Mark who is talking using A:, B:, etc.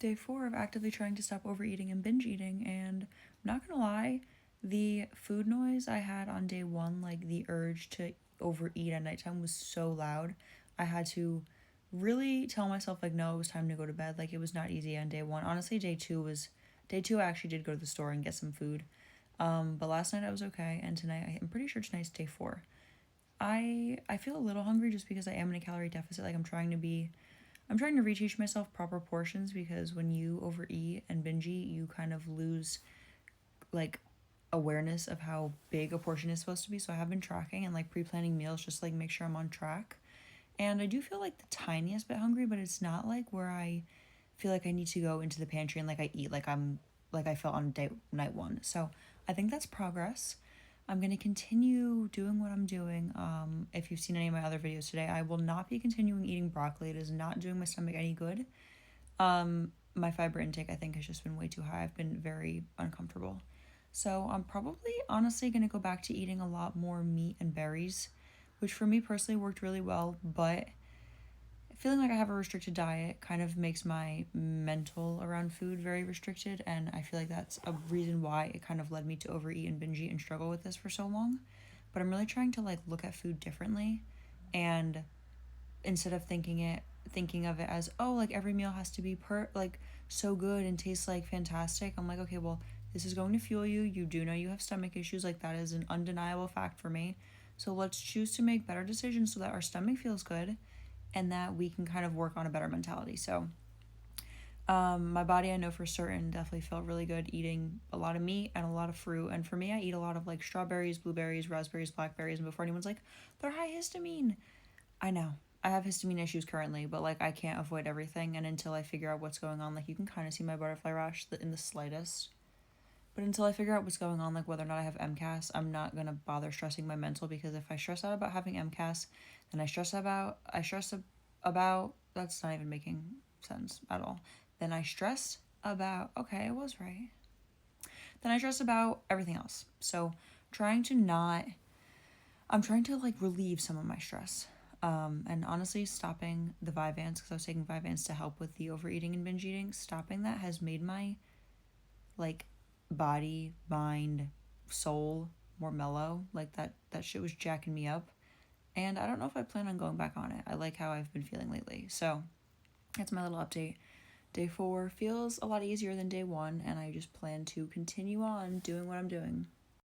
A: day 4 of actively trying to stop overeating and binge eating, and I'm not gonna lie, the food noise I had on day 1, like the urge to overeat at nighttime, was so loud. I had to really tell myself, like, no, it was time to go to bed. Like, it was not easy on day 1. Honestly, day 2 I actually did go to the store and get some food. But last night I was okay, and tonight I'm pretty sure tonight's day 4. I feel a little hungry just because I am in a calorie deficit. Like, I'm trying to reteach myself proper portions, because when you overeat and binge eat, you kind of lose like awareness of how big a portion is supposed to be. So I have been tracking and like pre-planning meals just like make sure I'm on track. And I do feel like the tiniest bit hungry, but it's not like where I feel like I need to go into the pantry and like I eat like I felt on night 1. So I think that's progress. I'm going to continue doing what I'm doing. If you've seen any of my other videos today, I will not be continuing eating broccoli. It is not doing my stomach any good. My fiber intake, I think, has just been way too high. I've been very uncomfortable. So I'm probably honestly going to go back to eating a lot more meat and berries, which for me personally worked really well, but feeling like I have a restricted diet kind of makes my mental around food very restricted, and I feel like that's a reason why it kind of led me to overeat and binge eat and struggle with this for so long. But I'm really trying to like look at food differently, and instead of thinking of it as, oh, like every meal has to be so good and taste like fantastic. I'm like, okay, well, this is going to fuel you. You do know you have stomach issues, like that is an undeniable fact for me. So let's choose to make better decisions so that our stomach feels good and that we can kind of work on a better mentality. So my body, I know for certain, definitely felt really good eating a lot of meat and a lot of fruit. And for me, I eat a lot of like strawberries, blueberries, raspberries, blackberries. And before anyone's like, they're high histamine, I know. I have histamine issues currently, but like I can't avoid everything. And until I figure out what's going on, like you can kind of see my butterfly rash in the slightest. But until I figure out what's going on, like whether or not I have MCAS, I'm not gonna bother stressing my mental, because if I stress out about having MCAS, then I stress about that's not even making sense at all. Then I stress about okay, I was right. Then I stress about everything else. So trying to not I'm trying to like relieve some of my stress. And honestly, stopping the Vyvanse, because I was taking Vyvanse to help with the overeating and binge eating, stopping that has made my like body, mind, soul more mellow. Like that shit was jacking me up. And I don't know if I plan on going back on it. I like how I've been feeling lately. So that's my little update. Day 4 feels a lot easier than day 1, and I just plan to continue on doing what I'm doing.